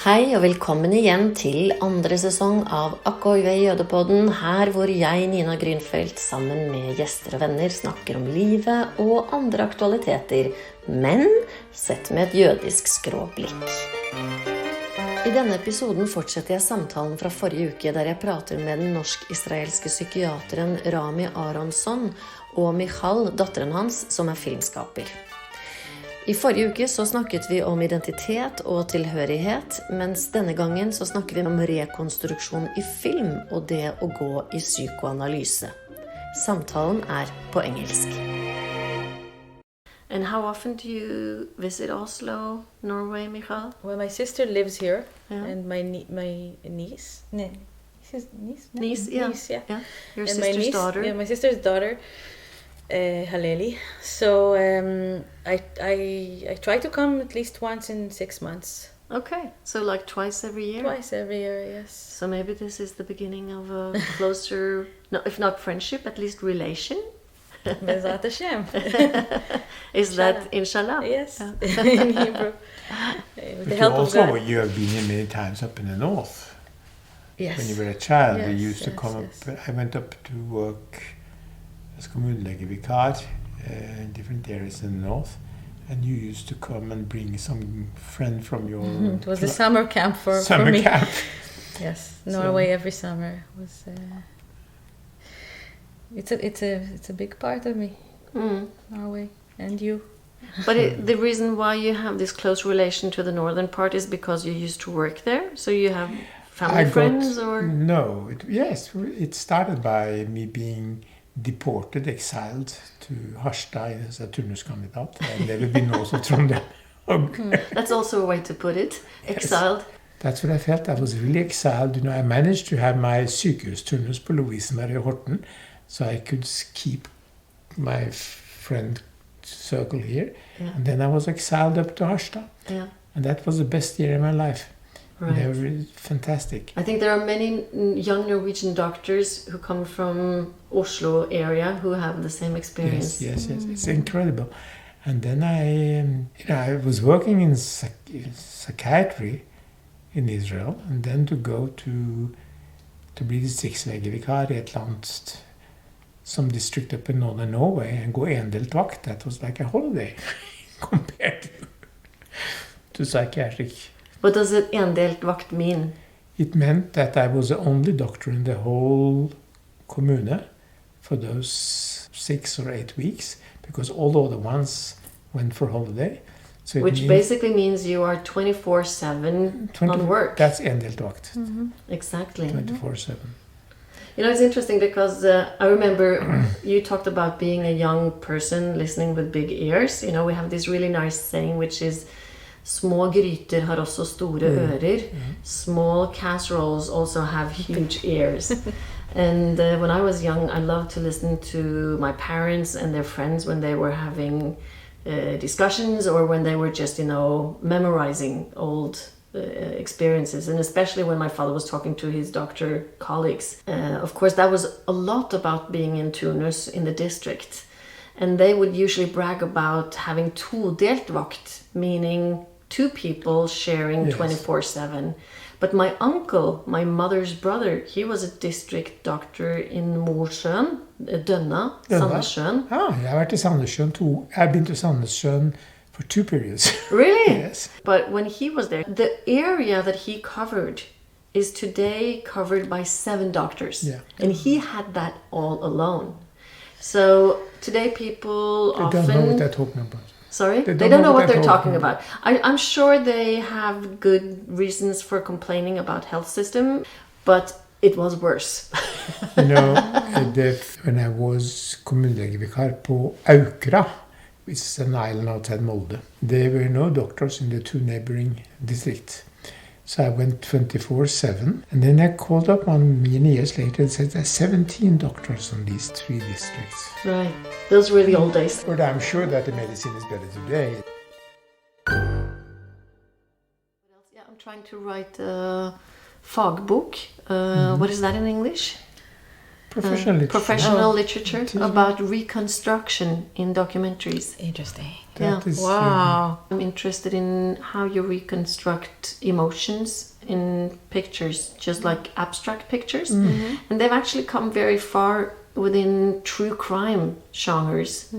Hei og velkommen igjen til andre sesong av Akk Oy Vey Jødepodden, her hvor jeg, Nina Grünfeld, sammen med gjester og venner snakker om livet og andre aktualiteter, men sett med et jødisk skråblikk. I denne episoden fortsetter jeg samtalen fra forrige uke, der jeg prater med den norsk-israelske psykiateren Rami Aronzon og Michal, datteren hans, som filmskaper. I forrige uke så snakket vi om identitet og tilhørighet, mens denne gangen så snakker vi om rekonstruksjon i film og det å gå i psykoanalyse. Samtalen på engelsk. And how often do you visit Oslo, Norway, Michal? Well, my sister lives here, and my niece. Niece, yeah. Niece, yeah. Your and sister's daughter. Yeah, my sister's daughter, Haleli. So I try to come at least once in 6 months. Okay, so like twice every year? Twice every year, yes. So maybe this is the beginning of a closer, no, if not friendship, at least relation? Bezat Hashem. Is that inshallah? Yes, Yeah. in Hebrew. With the help of also, God. you have been here many times up in the north. Yes. When you were a child, Yes, we used to yes, come yes. up. I went up to work as kommunelægevikar in different areas in the north, and you used to come and bring some friend from your It was a summer camp for summer me. camp. Yes, Norway every summer was. It's a big part of me, Norway, and you. But the reason why you have this close relation to the northern part is because you used to work there? So you have family friends or? No, it started by me being deported, exiled to Harstad as a turnuskandidat. I've never been north of Trondheim. That's also a way to put it, exiled. Yes. That's what I felt. I was really exiled. You know, I managed to have my sykehusturnus på Lovisenberg Horten, so I could keep my friend circle here. Yeah. And then I was exiled up to Harstad. Yeah. And that was the best year in my life. Right. They were really fantastic. I think there are many young Norwegian doctors who come from Oslo area who have the same experience. Yes. It's incredible. And then I was working in psychiatry in Israel, and then to go to bli distriktslegevikar i et eller annet some district up in northern Norway and gå endelt vakt, that was like a holiday compared to psychiatric. What does it endelt vakt mean? It meant that I was the only doctor in the whole kommune for those 6 or 8 weeks, because all the other ones went for holiday. So which basically means you are 24/7 on work. That's endelt vakt. Mm-hmm. Exactly. 24/7. You know, it's interesting because I remember you talked about being a young person listening with big ears. You know, we have this really nice saying which is små gryter har også store ører. Small casseroles also have huge ears. And when I was young, I loved to listen to my parents and their friends when they were having discussions or when they were just, memorizing old experiences. And especially when my father was talking to his doctor colleagues. Of course, that was a lot about being in turnus in the district. And they would usually brag about having todelt vakt, meaning 2 people sharing 24/7. But my uncle, my mother's brother, he was a district doctor in Mosjøen, Denne, Sandnessjøen. Jeg har vært i Sandnessjøen 2. Jeg begynte i Sandnessjøen for 2 periods. Really? Yes. But when he was there, the area that he covered is today covered by 7 doctors. Yeah. And he had that all alone. So today people They often... don't know what they're talking about. Sorry? They don't know what they're talking about. I'm sure they have good reasons for complaining about health system, but it was worse. When I was kommunelægevikar på Aukra, which is an island outside Molde, there were no doctors in the 2 neighboring districts. So I went 24/7, and then I called up many years later and said there's 17 doctors on these 3 districts. Right. Those were the old days. But I'm sure that the medicine is better today. Yeah, I'm trying to write a fagbok. What is that in English? Professional literature. Professional literature about reconstruction in documentaries. Interesting. That is Wow. I'm interested in how you reconstruct emotions in pictures, just like abstract pictures. And they've actually come very far within true crime genres.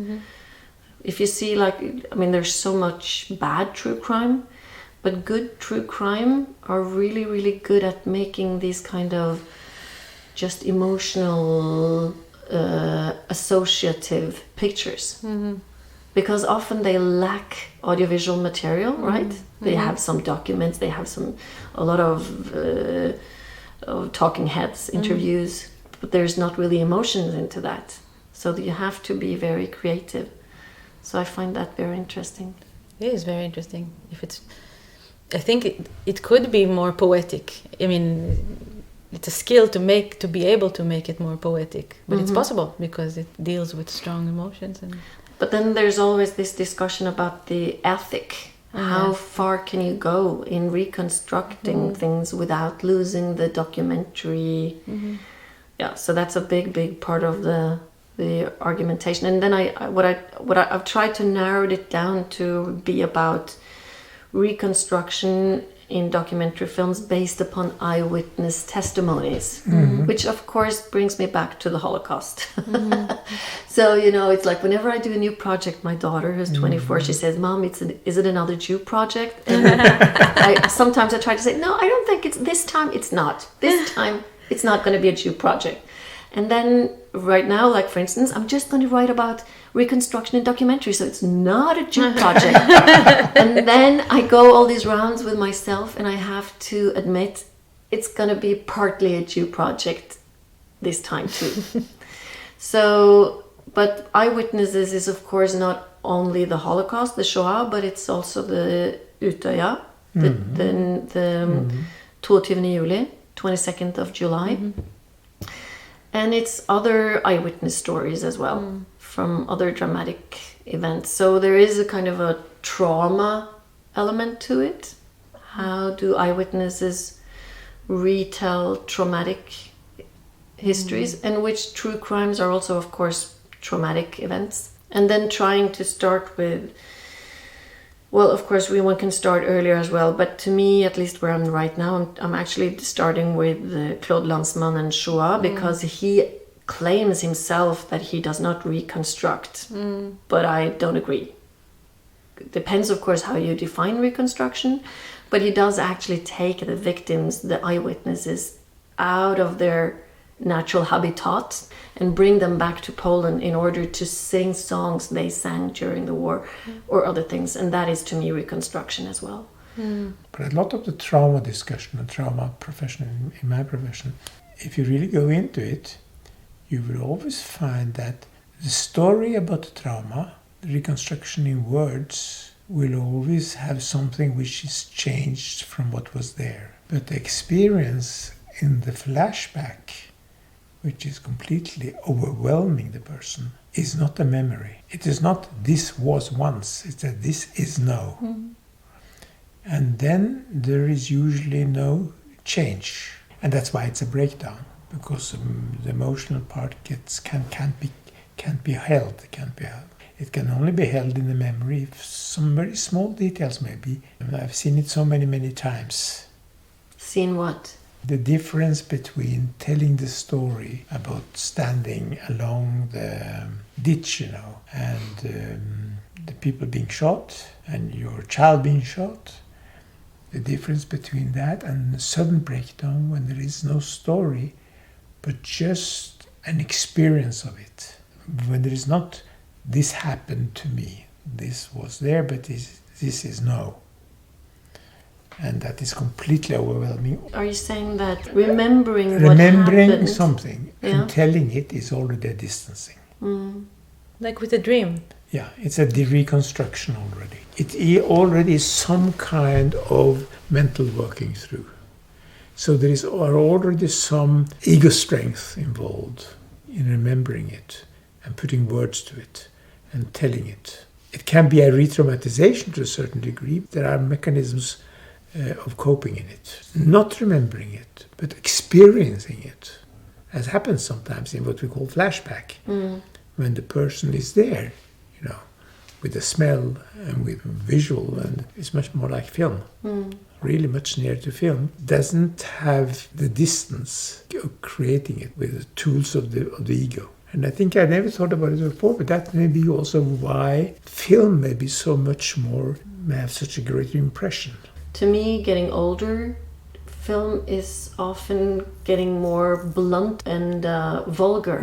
If you see, there's so much bad true crime, but good true crime are really, really good at making these kind of just emotional, associative pictures. Because often they lack audiovisual material, right? They have some documents, they have a lot of talking heads, interviews, but there's not really emotions into that. So you have to be very creative. So I find that very interesting. It is very interesting. I think it could be more poetic. I mean, it's a skill to be able to make it more poetic, but it's possible because it deals with strong emotions. But then there's always this discussion about the ethic. How far can you go in reconstructing things without losing the documentary? Yeah, so that's a big part of the argumentation. And then I've tried to narrow it down to be about reconstruction in documentary films based upon eyewitness testimonies, which of course brings me back to the Holocaust. So, it's like whenever I do a new project, my daughter, who's 24, she says, "Mom, is it another Jew project?" And sometimes I try to say, "No, I don't think it's this time. It's not. This time it's not going to be a Jew project." And then right now, like for instance, I'm just going to write about reconstruction in documentary, so it's not a Jew project. And then I go all these rounds with myself, and I have to admit it's going to be partly a Jew project this time too. So, but eyewitnesses is of course not only the Holocaust, the Shoah, but it's also the Utøya, the 22. Juli, 22nd of July. And it's other eyewitness stories as well from other dramatic events. So there is a kind of a trauma element to it. How do eyewitnesses retell traumatic histories, and which true crimes are also, of course, traumatic events. And then trying to start with, well, of course, one can start earlier as well, but to me, at least where I'm right now, I'm actually starting with Claude Lanzmann and Shoah, because he claims himself that he does not reconstruct, but I don't agree. It depends, of course, how you define reconstruction, but he does actually take the victims, the eyewitnesses, out of their natural habitat and bring them back to Poland in order to sing songs they sang during the war or other things. And that is, to me, reconstruction as well. But a lot of the trauma discussion, the trauma profession, in my profession, if you really go into it, you will always find that the story about the trauma, the reconstruction in words, will always have something which is changed from what was there. But the experience in the flashback, which is completely overwhelming the person, is not a memory. It is not "this was once," it's that "this is now." And then there is usually no change. And that's why it's a breakdown, because the emotional part can't be held. It can only be held in the memory if some very small details maybe. And I've seen it so many times. Seen what? The difference between telling the story about standing along the ditch, and the people being shot and your child being shot. The difference between that and the sudden breakdown when there is no story, but just an experience of it. When there is not, "this happened to me, this was there, but this is now." And that is completely overwhelming. Are you saying that remembering what happened, something and telling it is already a distancing? Like with a dream. Yeah, it's a reconstruction already. It already is some kind of mental working through. So there is already some ego strength involved in remembering it and putting words to it and telling it. It can be a re-traumatization to a certain degree. There are mechanisms of coping in it. Not remembering it, but experiencing it, as happens sometimes in what we call flashback, when the person is there, with the smell and with visual, and it's much more like film. Really much nearer to film. Doesn't have the distance of creating it with the tools of the ego. And I think I never thought about it before, but that may be also why film may be so much more, may have such a greater impression. To me, getting older, film is often getting more blunt and vulgar.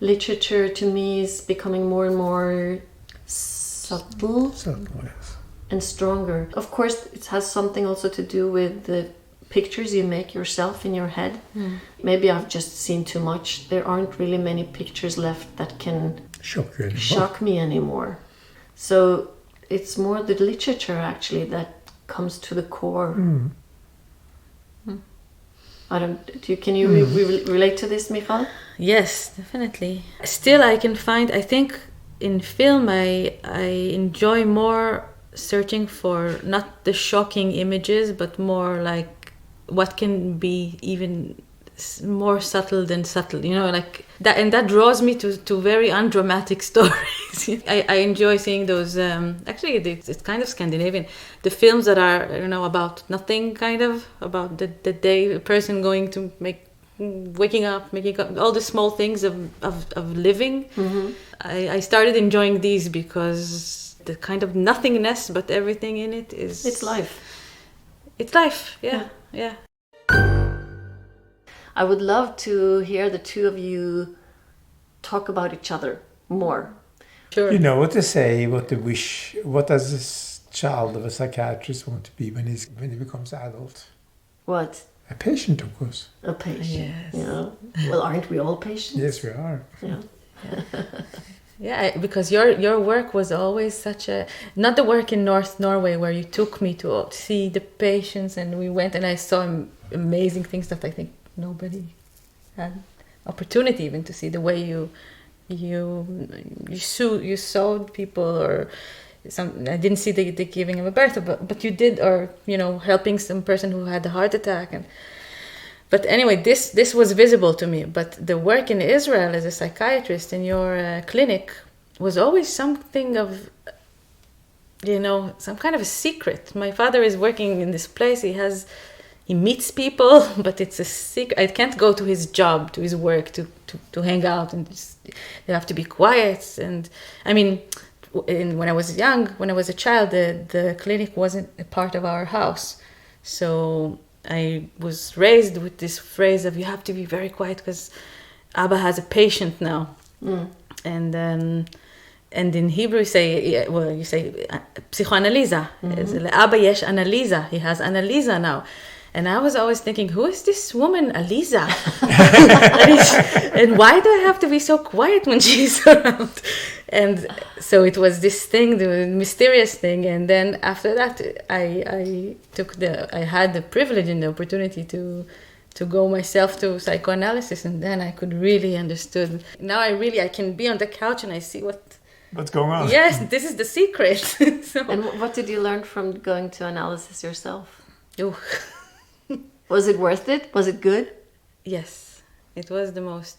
Literature to me is becoming more and more subtle Yes. and stronger. Of course, it has something also to do with the pictures you make yourself in your head. Maybe I've just seen too much. There aren't really many pictures left that can shock me anymore. So it's more the literature actually that comes to the core. Can you relate to this, Michal? Yes, definitely. Still, I think in film I enjoy more searching for not the shocking images, but more like what can be even more subtle than subtle, like that, and that draws me to very undramatic stories. I enjoy seeing those. Actually, it's kind of Scandinavian. The films that are about nothing, kind of about the day, a person going to waking up, making up all the small things of living. I started enjoying these because the kind of nothingness, but everything in it is. It's life. It's life. Yeah. I would love to hear the two of you talk about each other more. Sure. You know what to say, what to wish. What does this child of a psychiatrist want to be when he becomes adult? What? A patient, of course. A patient. Yes. Yeah. Well, aren't we all patients? Yes, we are. Yeah. Yeah, because your work was always such a, not the work in North Norway where you took me to see the patients and we went and I saw amazing things that I think nobody had opportunity even to see, the way you sewed people, or I didn't see the giving him a birth, but you did, or helping some person who had a heart attack. But anyway, this was visible to me. But the work in Israel as a psychiatrist in your clinic was always something of, some kind of a secret. My father is working in this place. He meets people, but it's a secret. I can't go to his job, to his work, to hang out, and they have to be quiet. And I mean, when I was a child, the clinic wasn't a part of our house, so I was raised with this phrase of you have to be very quiet because Abba has a patient now. And in Hebrew you say psychoanalyze. Abba yesh analiza. He has analiza now. And I was always thinking, who is this woman, Aliza? and why do I have to be so quiet when she's around? And so it was this thing, the mysterious thing. And then after that, I had the privilege and the opportunity to go myself to psychoanalysis. And then I could really understood. Now I can be on the couch and I see what's going on. Yes, this is the secret. And what did you learn from going to analysis yourself? Ooh. Was it worth it? Was it good? Yes, it was the most.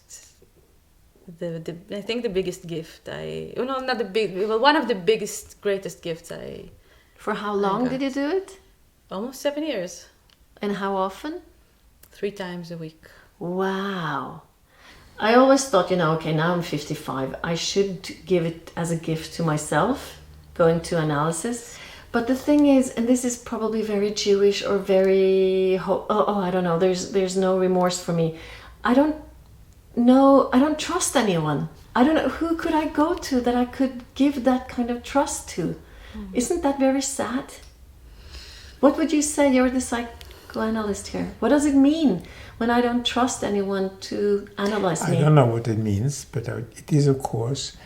I think the biggest gift one of the biggest, greatest gifts I. For how long did you do it? Almost 7 years. And how often? 3 times a week. Wow. I always thought, okay, now I'm 55. I should give it as a gift to myself, going to analysis. But the thing is, and this is probably very Jewish or very, I don't know, there's no remorse for me. I don't trust anyone. I don't know, who could I go to that I could give that kind of trust to? Isn't that very sad? What would you say? You're the psychoanalyst here. What does it mean when I don't trust anyone to analyze me? I don't know what it means, but it is, of course,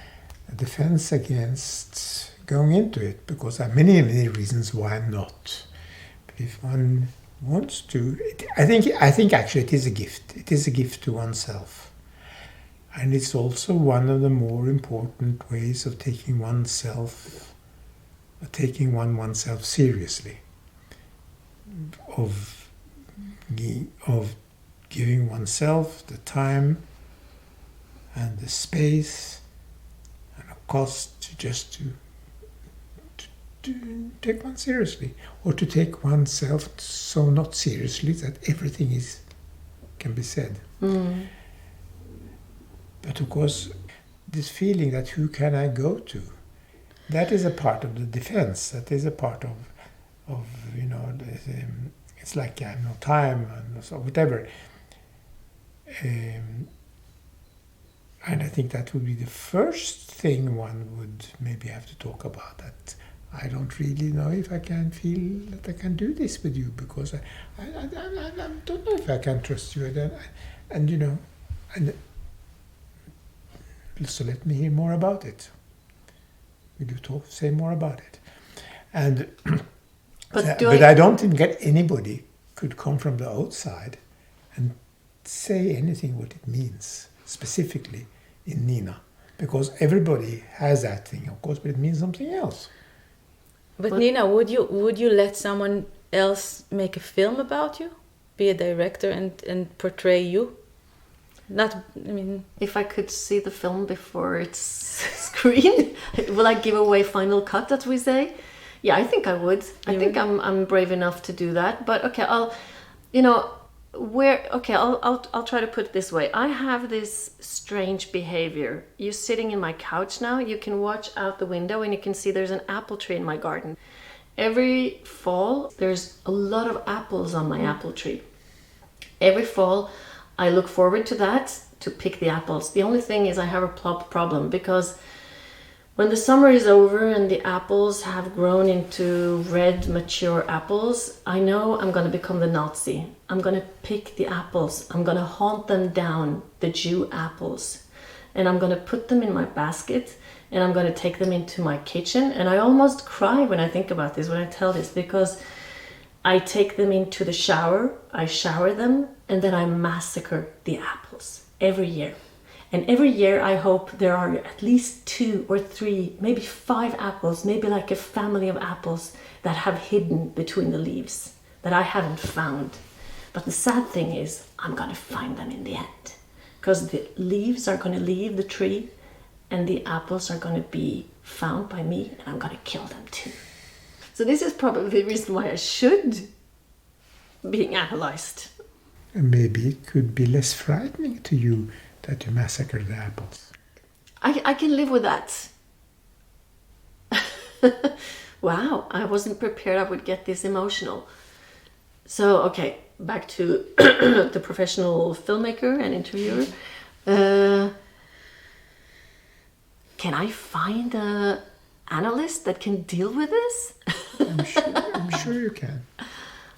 a defense against going into it, because there are many, many reasons why not. But if one wants to, I think actually it is a gift. It is a gift to oneself. And it's also one of the more important ways of taking oneself seriously. Of giving oneself the time and the space and a cost to take one seriously, or to take oneself so not seriously that everything can be said. But of course, this feeling that who can I go to, that is a part of the defense. That is a part of it's like I have no time and so whatever. And I think that would be the first thing one would maybe have to talk about. That I don't really know if I can feel that I can do this with you, because I don't know if I can trust you. And so let me hear more about it. Will you say more about it? And but I don't think that anybody could come from the outside and say anything what it means specifically in Nina, because everybody has that thing, of course, but it means something else. But Nina, would you let someone else make a film about you, be a director and portray you? If I could see the film before it's screened, will I give away final cut, as we say? Yeah, I think I would. I think I'm brave enough to do that. But okay, I'll try to put it this way. I have this strange behavior. You're sitting in my couch now. You can watch out the window and you can see there's an apple tree in my garden. Every fall, there's a lot of apples on my apple tree. Every fall, I look forward to that, to pick the apples. The only thing is I have a problem, because when the summer is over and the apples have grown into red, mature apples, I know I'm going to become the Nazi. I'm going to pick the apples. I'm going to hunt them down, the Jew apples. And I'm going to put them in my basket, and I'm going to take them into my kitchen. And I almost cry when I think about this, when I tell this, because I take them into the shower, I shower them, and then I massacre the apples every year. And every year I hope there are at least 2 or 3, maybe 5 apples, maybe like a family of apples that have hidden between the leaves that I haven't found. But the sad thing is I'm going to find them in the end, because the leaves are going to leave the tree and the apples are going to be found by me, and I'm going to kill them too. So this is probably the reason why I should be analyzed. And maybe it could be less frightening to you that you massacre the apples. I can live with that. Wow, I wasn't prepared I would get this emotional. So, okay, back to the professional filmmaker and interviewer. Can I find an analyst that can deal with this? I'm sure you can.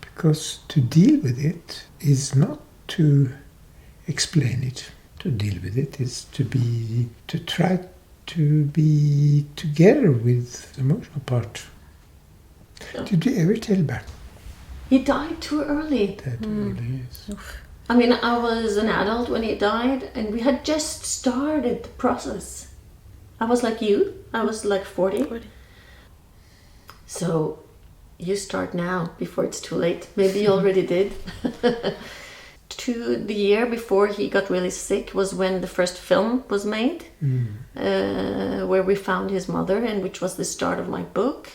Because to deal with it is not to explain it. To deal with it is to try to be together with the emotional part. Yeah. Did you ever tell Bert? He died too early. That really is. I mean, I was an adult when he died, and we had just started the process. I was like you. I was like 40. So you start now before it's too late. Maybe you already did. The year before he got really sick was when the first film was made, where we found his mother, and which was the start of my book.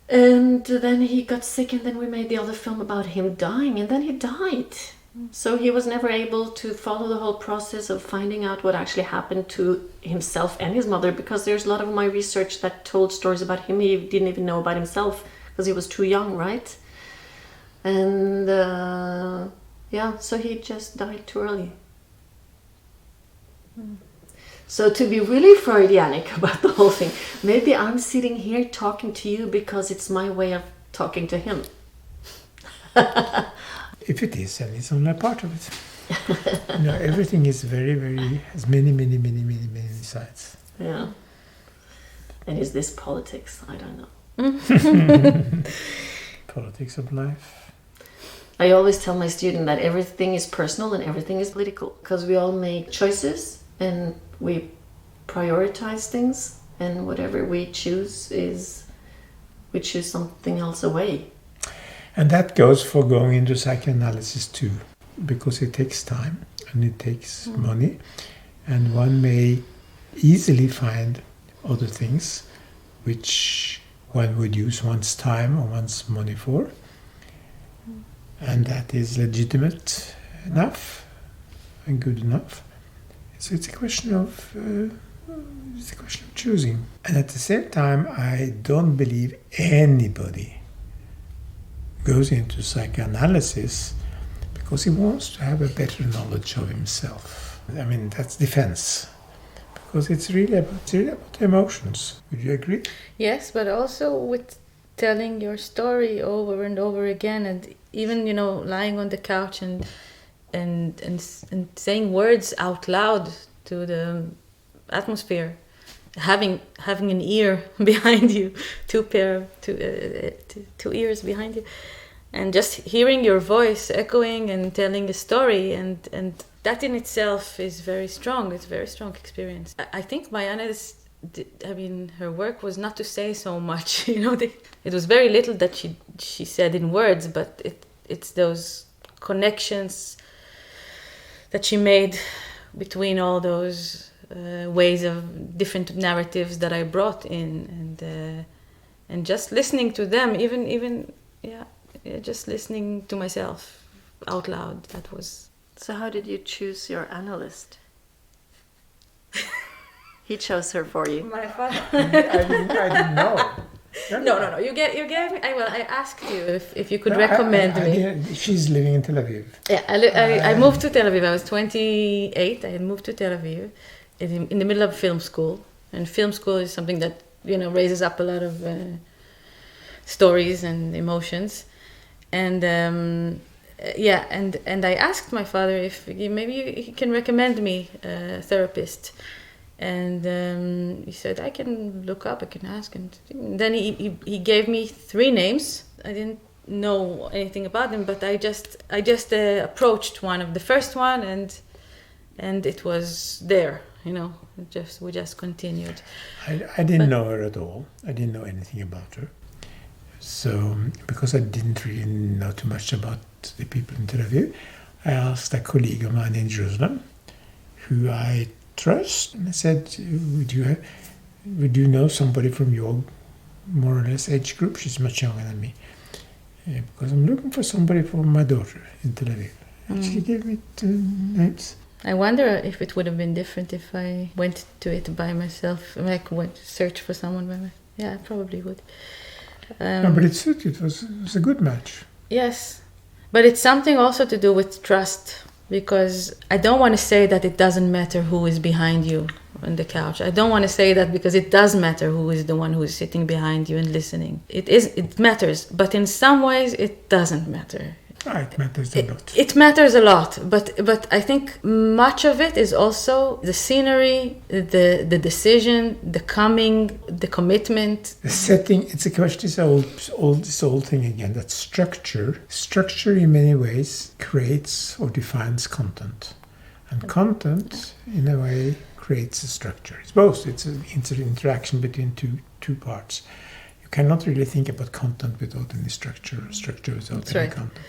And then he got sick, and then we made the other film about him dying, and then he died. So he was never able to follow the whole process of finding out what actually happened to himself and his mother, because there's a lot of my research that told stories about him he didn't even know about himself, because he was too young, right? And so he just died too early. So to be really Freudianic about the whole thing, maybe I'm sitting here talking to you because it's my way of talking to him. If it is, then it's only a part of it. Everything is very, very, has many, many, many, many, many sides. Yeah. And is this politics? I don't know. Politics of life. I always tell my student that everything is personal and everything is political, because we all make choices and we prioritize things, and whatever we choose we choose something else away. And that goes for going into psychoanalysis too, because it takes time and it takes money, and one may easily find other things which one would use one's time or one's money for, and that is legitimate enough and good enough. So it's a question of choosing. And at the same time, I don't believe anybody goes into psychoanalysis because he wants to have a better knowledge of himself. I mean, that's defense. Because it's really about emotions. Would you agree? Yes, but also with telling your story over and over again, and even, you know, lying on the couch and saying words out loud to the atmosphere, having an ear behind you, two ears behind you, and just hearing your voice echoing and telling a story, and that in itself is very strong. It's a very strong experience. I think Marianne's, her work was not to say so much. You know, it was very little that she said in words, but it's those connections that she made between all those ways of different narratives that I brought in, and just listening to them, even just listening to myself out loud. That was. So how did you choose your analyst? He chose her for you. My father. I didn't know. No. You gave me. I asked you if you could recommend me. She's living in Tel Aviv. Yeah, I moved to Tel Aviv. I was 28. I had moved to Tel Aviv in the middle of film school. And film school is something that, you know, raises up a lot of stories and emotions. And and I asked my father if maybe he can recommend me a therapist. And he said, I can look up, I can ask. And then he gave me 3 names. I didn't know anything about them, but I just approached one of the first one, and it was there, you know. We just continued. I didn't know her at all. I didn't know anything about her. So, because I didn't really know too much about the people in Tel Aviv, I asked a colleague of mine in Jerusalem, who I trust, and I said, would you know somebody from your more or less age group? She's much younger than me, because I'm looking for somebody for my daughter in Tel Aviv. And she gave me 2 names. I wonder if it would have been different if I went to it by myself, like went to search for someone by myself. Yeah, I probably would. No, but it suited. It was a good match. Yes, but it's something also to do with trust. Because I don't want to say that it doesn't matter who is behind you on the couch. I don't want to say that, because it does matter who is the one who is sitting behind you and listening. It matters, but in some ways it doesn't matter. It matters a lot. It matters a lot, but I think much of it is also the scenery, the decision, the coming, the commitment. The setting, it's a question, this old thing again, that structure in many ways creates or defines content. And content, in a way, creates a structure. It's both. It's an interaction between two parts. You cannot really think about content without any structure without any content.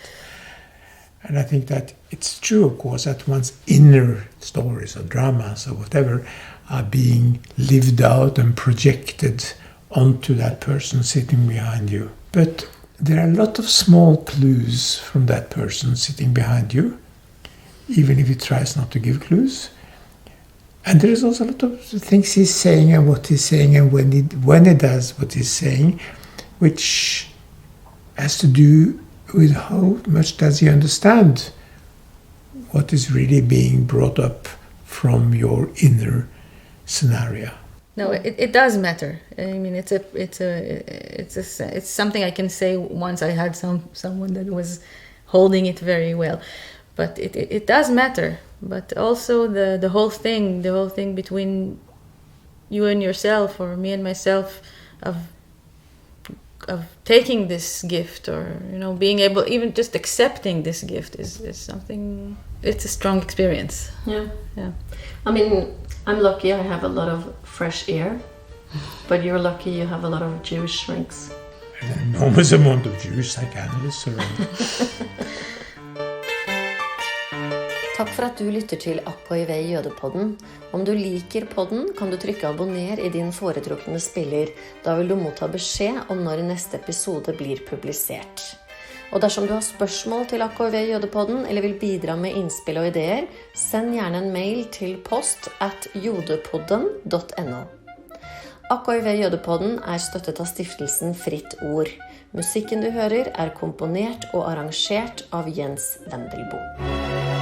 And I think that it's true, of course, that one's inner stories or dramas or whatever are being lived out and projected onto that person sitting behind you. But there are a lot of small clues from that person sitting behind you, even if he tries not to give clues. And there is also a lot of things he's saying and what he's saying and when he does what he's saying, which has to do with how much does he understand what is really being brought up from your inner scenario. No, it does matter. I mean, it's something I can say once I had someone that was holding it very well, but it does matter. But also the whole thing between you and yourself, or me and myself, of taking this gift, or, you know, being able, even just accepting this gift is something. It's a strong experience. Yeah. I mean, I'm lucky I have a lot of fresh air, but you're lucky you have a lot of Jewish shrinks. An enormous amount of Jewish psychoanalysts around. Takk for at du lytter til Akk Oy Vey Jødepodden. Om du liker podden, kan du trykke abonner i din foretrukne spiller. Da vil du motta beskjed om når neste episode blir publisert. Og dersom du har spørsmål til Akk Oy Vey Jødepodden, eller vil bidra med innspill og ideer, send gjerne en mail til post@jødepodden.no. Akk Oy Vey Jødepodden støttet av Stiftelsen Fritt Ord. Musikken du hører komponert og arrangert av Jens Wendelboe.